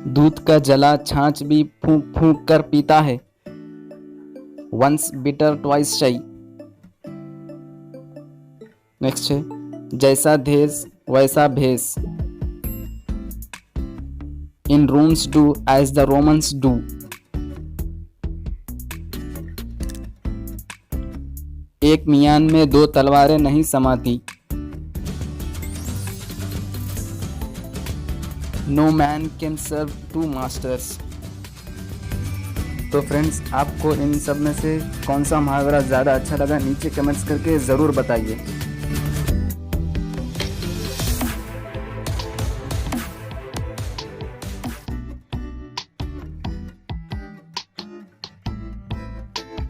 दूध का जला छाछ भी फूंक फूंक कर पीता है। Once bitten twice shy. Next है जैसा देश वैसा भेष। In Rome do as the Romans do. एक मियान में दो तलवारें नहीं समाती। No man can serve two masters. तो फ्रेंड्स, आपको इन सब में से कौन सा मुहावरा ज़्यादा अच्छा लगा नीचे कमेंट्स करके ज़रूर बताइए।